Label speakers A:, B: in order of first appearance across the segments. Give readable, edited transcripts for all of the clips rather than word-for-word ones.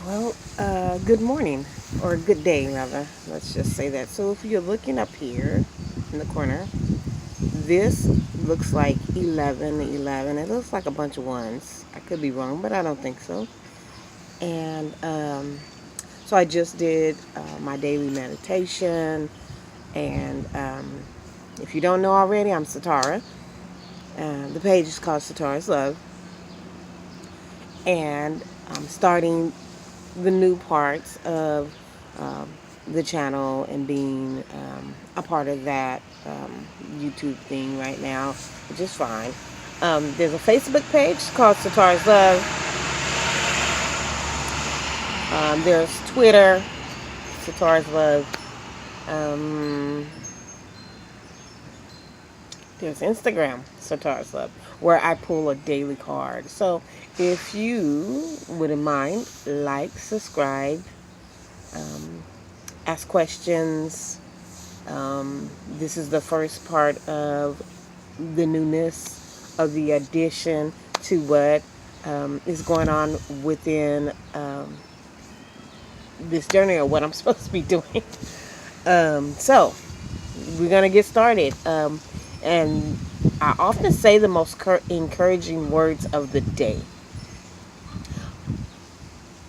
A: Good morning, or good day, rather. Let's just say that. So, if you're looking up here in the corner, this looks like 1111. It looks like a bunch of ones. I could be wrong, but I don't think so. And so, I just did my daily meditation. And if you don't know already, I'm Satara. The page is called Satara's Love. And I'm starting the new parts of um, the channel and being a part of that YouTube thing right now, which is fine. There's a Facebook page called Satara's Love. There's Twitter, Satara's Love. Um, there's Instagram, Satara's Love, where I pull a daily card. So if you wouldn't mind, like, subscribe, um, ask questions. This is the first part of the newness of the addition to what is going on within this journey, or what I'm supposed to be doing. So we're gonna get started. And I often say the most encouraging words of the day.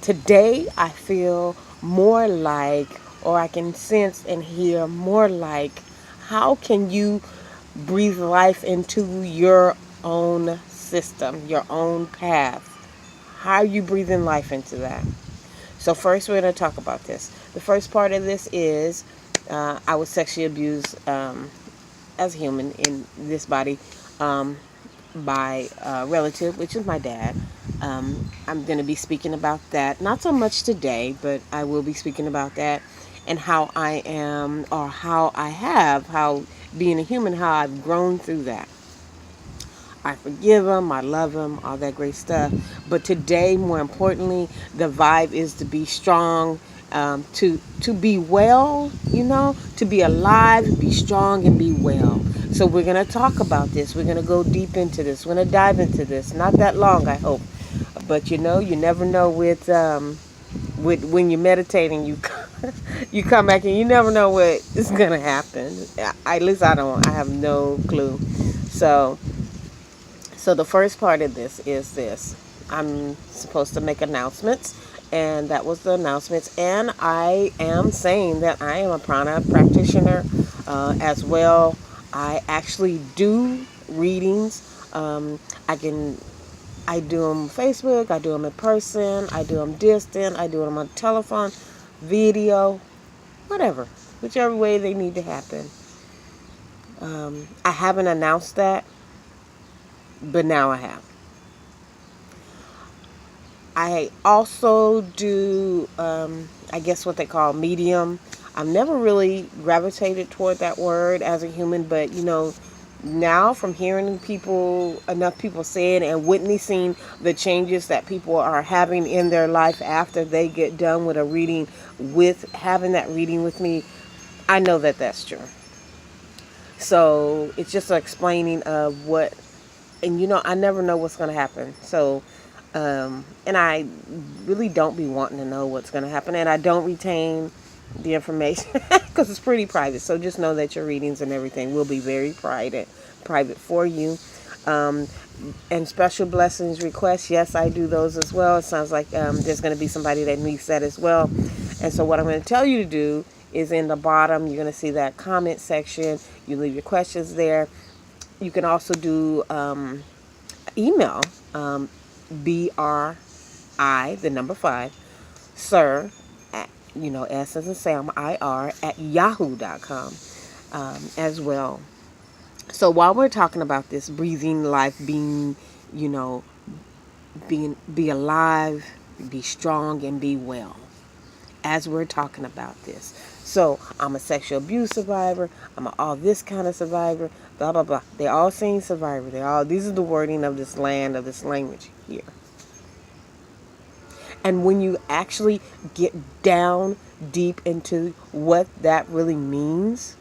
A: Today, I feel more like, or I can sense and hear more like, how can you breathe life into your own system, your own path? How are you breathing life into that? So first, we're going to talk about this. The first part of this is I was sexually abused as a human in this body by a relative, which is my dad. I'm going to be speaking about that, not so much today, but I will be speaking about that and how I am, or how being a human, how I've grown through that. I forgive him, I love him, all that great stuff. But today, more importantly, the vibe is to be strong, to be well, to be alive, be strong, and be well. So we're going to talk about this. We're going to go deep into this. We're going to dive into this. Not that long, I hope. But you never know with when you're meditating, you come back and you never know what is going to happen. At least I don't. I have no clue. So the first part of this is this. I'm supposed to make announcements, and that was the announcements. And I am saying that I am a prana practitioner as well. I actually do readings. I do them Facebook, I do them in person, I do them distant, I do them on telephone, video, whatever, whichever way they need to happen. I haven't announced that, but now I have. I also do, I guess what they call medium. I've never really gravitated toward that word as a human, but now from hearing enough people say it and witnessing the changes that people are having in their life after they get done with a reading, with having that reading with me, I know that that's true. So it's just an explaining of what, and I never know what's going to happen. So, and I really don't be wanting to know what's going to happen, and I don't retain the information because it's pretty private. So just know that your readings and everything will be very private for you. And special blessings requests, yes, I do those as well. It sounds like there's going to be somebody that needs that as well. And so what I'm going to tell you to do is in the bottom, you're going to see that comment section. You leave your questions there. You can also do email, BRI, the number 5, sir, at, S as in Sam, IR, at yahoo.com as well. So while we're talking about this breathing life, being, be alive, be strong, and be well, as we're talking about this. So I'm a sexual abuse survivor. I'm all this kind of survivor. Blah blah blah. They all saying survivor. These are the wording of this land, of this language here. And when you actually get down deep into what that really means,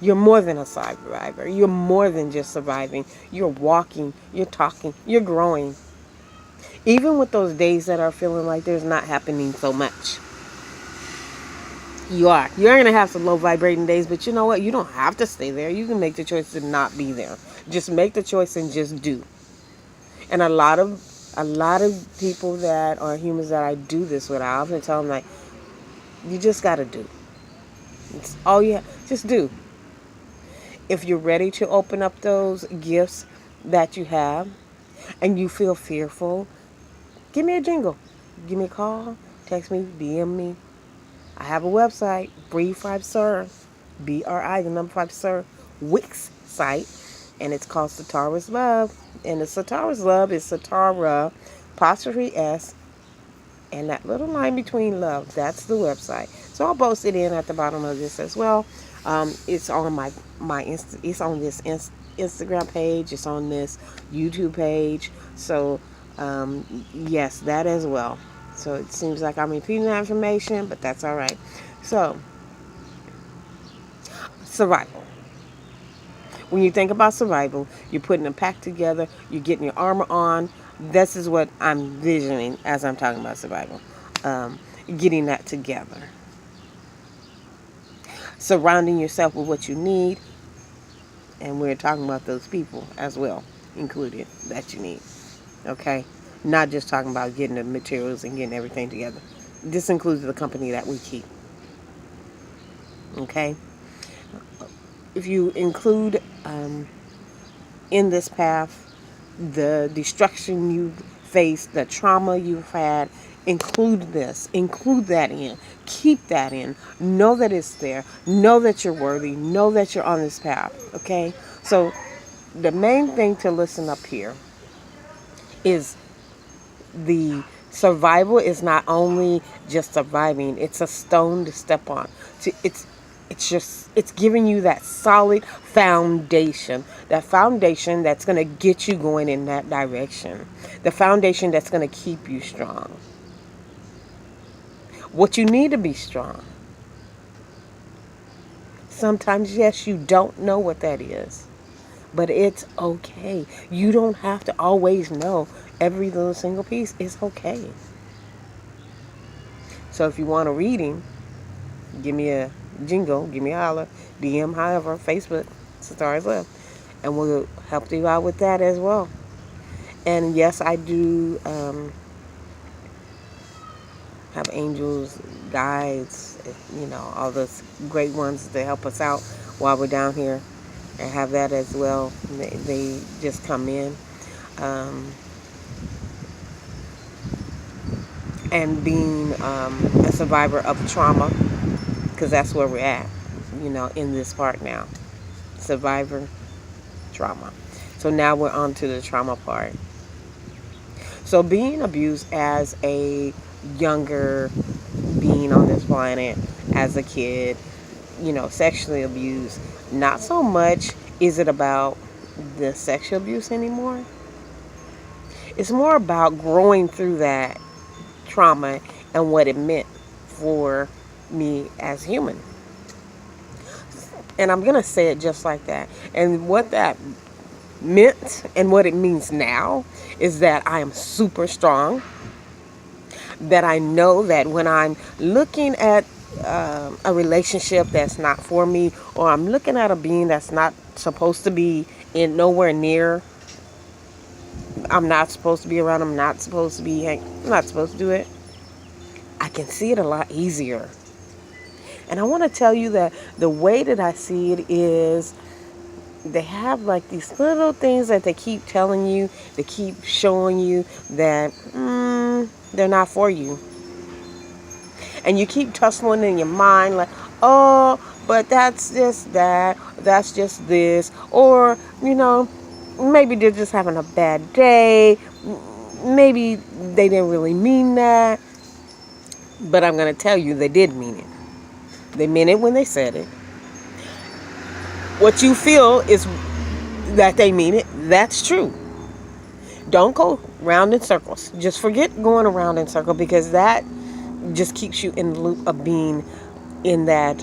A: you're more than a survivor. You're more than just surviving. You're walking. You're talking. You're growing. Even with those days that are feeling like there's not happening so much. You're going to have some low vibrating days, but you know what? You don't have to stay there. You can make the choice to not be there. Just make the choice and just do. And a lot of people that are humans that I do this with, I often tell them, like, you just got to do. It's all you just do. If you're ready to open up those gifts that you have and you feel fearful, give me a jingle. Give me a call, text me, DM me. I have a website, Breathe 5 Sir, BRI, the number 5 Sir, Wix site, and it's called Satara's Love. And the Satara's Love is Satara, apostrophe S, and that little line between love. That's the website. So I'll post it in at the bottom of this as well. It's on it's on this Instagram page. It's on this YouTube page. So yes, that as well. So it seems like I'm repeating that information, but that's all right. So survival. When you think about survival, you're putting a pack together. You're getting your armor on. This is what I'm visioning as I'm talking about survival. Getting that together. Surrounding yourself with what you need. And we're talking about those people as well, included, that you need. Okay? Not just talking about getting the materials and getting everything together. This includes the company that we keep. Okay? If you include in this path the destruction you've faced, the trauma you've had, include that in. Keep that in. Know that it's there. Know that you're worthy. Know that you're on this path. Okay? So the main thing to listen up here is the survival is not only just surviving, it's a stone to step on. It's giving you that solid foundation. That foundation that's going to get you going in that direction. The foundation that's going to keep you strong. What you need to be strong. Sometimes, yes, you don't know what that is. But it's okay. You don't have to always know every little single piece. It's okay. So if you want a reading, give me a jingle, give me a holler, DM, however, Facebook, Stars Love, and we'll help you out with that as well. And yes, I do have angels, guides, all those great ones to help us out while we're down here, and have that as well. They just come in. And being a survivor of trauma, because that's where we're at, in this part now. Survivor, trauma. So now we're on to the trauma part. So being abused as a younger being on this planet, as a kid, sexually abused, not so much is it about the sexual abuse anymore. It's more about growing through that trauma and what it meant for me as human. And I'm going to say it just like that. And what that meant and what it means now is that I am super strong. That I know that when I'm looking at a relationship that's not for me, or I'm looking at a being that's not supposed to be in nowhere near, I'm not supposed to be around, I'm not supposed to do it, I can see it a lot easier. And I want to tell you that the way that I see it is they have like these little things that they keep telling you, they keep showing you that they're not for you. And you keep tussling in your mind like, oh, but that's just that, that's just this, or, maybe they're just having a bad day, maybe they didn't really mean that. But I'm going to tell you, they did mean it. They meant it when they said it. What you feel is that they mean it. That's true. Don't go round in circles. Just forget going around in circles, because that just keeps you in the loop of being in that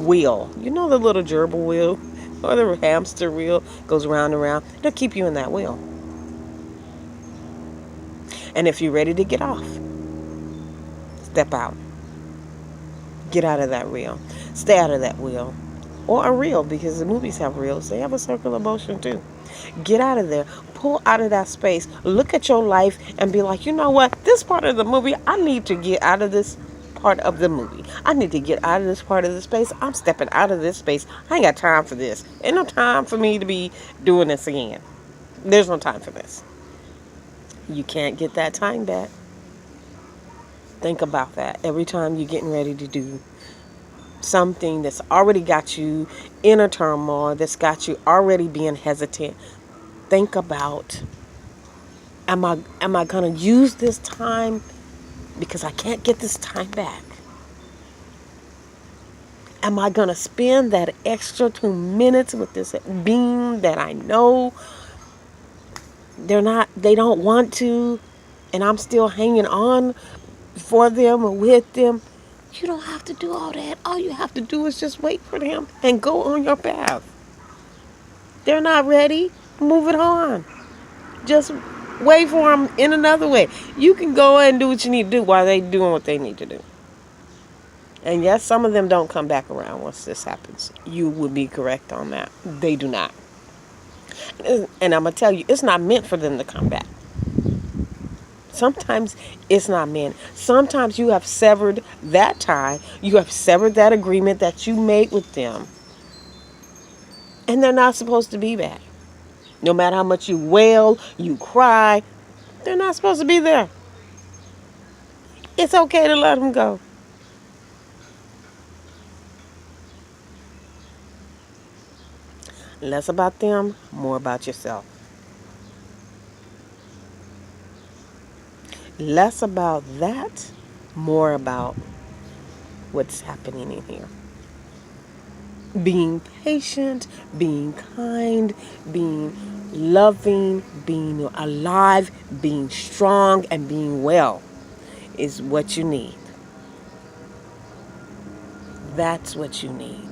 A: wheel. You know, the little gerbil wheel or the hamster wheel goes round and round. It'll keep you in that wheel. And if you're ready to get off, step out. Get out of that reel. Stay out of that wheel. Or a reel, because the movies have reels. They have a circle of motion too. Get out of there. Pull out of that space. Look at your life and be like, you know what? This part of the movie, I need to get out of this part of the movie. I need to get out of this part of the space. I'm stepping out of this space. I ain't got time for this. Ain't no time for me to be doing this again. There's no time for this. You can't get that time back. Think about that every time you're getting ready to do something that's already got you in a turmoil, that's got you already being hesitant. Think about, am I going to use this time because I can't get this time back? Am I going to spend that extra 2 minutes with this being that I know they don't want to, and I'm still hanging on for them or with them? You don't have to do all that. All you have to do is just wait for them and go on your path. They're not ready. Move it on. Just wait for them in another way. You can go and do what you need to do while they're doing what they need to do. And yes, some of them don't come back around once this happens. You would be correct on that. They do not. And I'm going to tell you, it's not meant for them to come back. Sometimes it's not meant. Sometimes you have severed that tie. You have severed that agreement that you made with them. And they're not supposed to be back. No matter how much you wail, you cry, they're not supposed to be there. It's okay to let them go. Less about them, more about yourself. Less about that, more about what's happening in here. Being patient, being kind, being loving, being alive, being strong, and being well is what you need. That's what you need.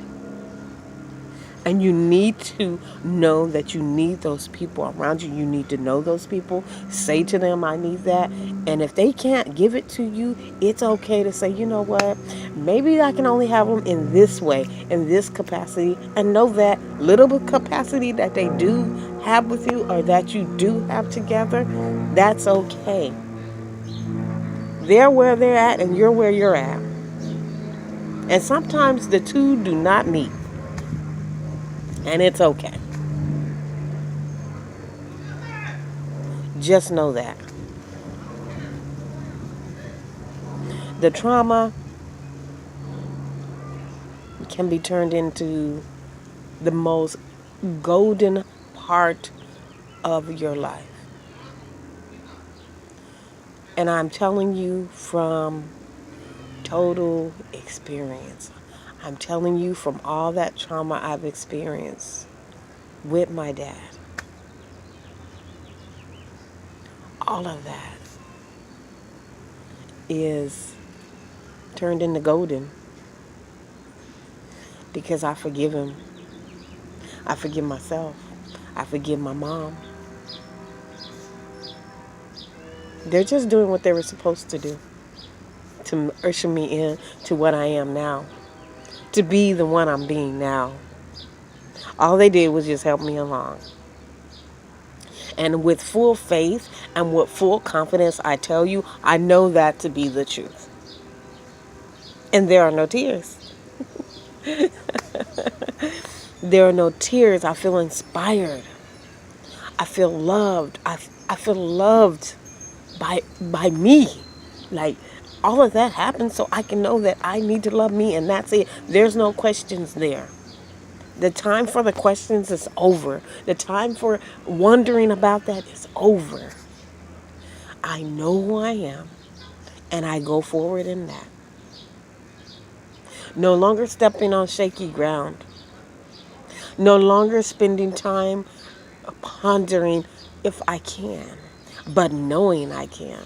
A: And you need to know that you need those people around you. You need to know those people. Say to them, I need that. And if they can't give it to you, it's okay to say, you know what? Maybe I can only have them in this way, in this capacity. And know that little bit capacity that they do have with you or that you do have together, that's okay. They're where they're at and you're where you're at. And sometimes the two do not meet. And it's okay. Just know that. The trauma can be turned into the most golden part of your life. And I'm telling you from total experience. I'm telling you from all that trauma I've experienced with my dad. All of that is turned into golden because I forgive him. I forgive myself. I forgive my mom. They're just doing what they were supposed to do to usher me in to what I am now. To be the one I'm being now. All they did was just help me along. And with full faith and with full confidence, I tell you, I know that to be the truth. And there are no tears. There are no tears. I feel inspired. I feel loved. I feel loved by me. Like, all of that happens so I can know that I need to love me, and that's it. There's no questions there. The time for the questions is over. The time for wondering about that is over. I know who I am, and I go forward in that. No longer stepping on shaky ground. No longer spending time pondering if I can, but knowing I can.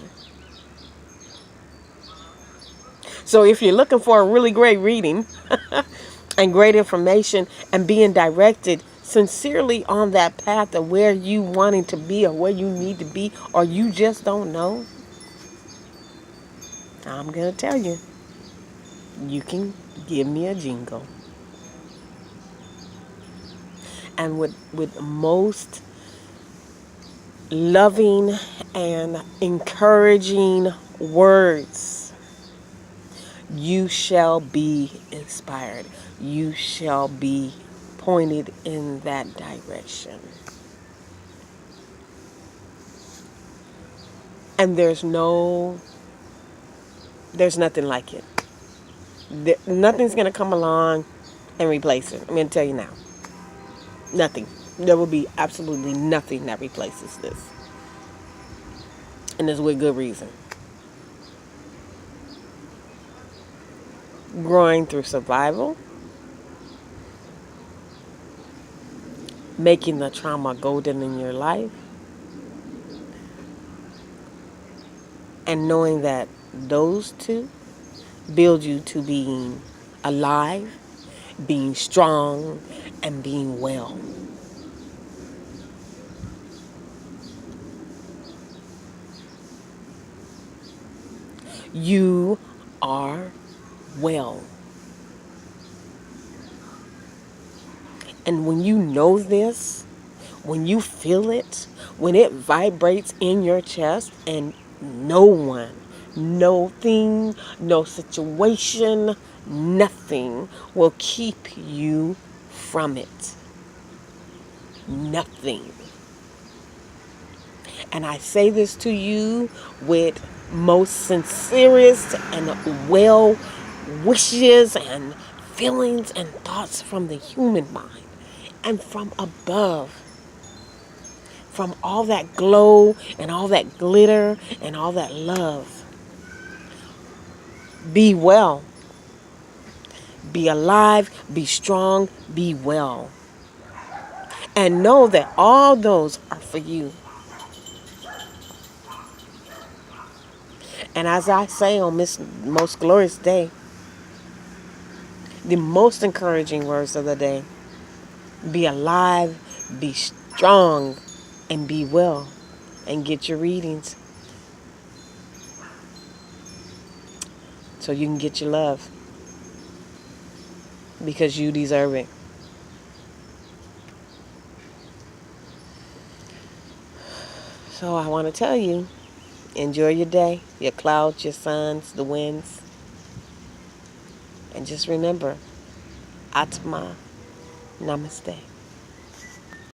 A: So if you're looking for a really great reading and great information and being directed sincerely on that path of where you wanting to be or where you need to be or you just don't know, I'm going to tell you, you can give me a jingle. And with most loving and encouraging words, you shall be inspired. You shall be pointed in that direction. And there's nothing like it. Nothing's going to come along and replace it. I'm going to tell you now. Nothing. There will be absolutely nothing that replaces this. And it's with good reason. Growing through survival, making the trauma golden in your life, and knowing that those two build you to being alive, being strong, and being well. You are well. And when you know this, when you feel it, when it vibrates in your chest, and no one, no thing, no situation, nothing will keep you from it. Nothing. And I say this to you with most sincerest and well wishes and feelings and thoughts from the human mind and from above. From all that glow and all that glitter and all that love. Be well. Be alive. Be strong. Be well. And know that all those are for you. And as I say on this most glorious day, the most encouraging words of the day: be alive, be strong, and be well. And get your readings so you can get your love, because you deserve it. So I want to tell you, enjoy your day, your clouds, your suns, the winds. And just remember, Atma, Namaste.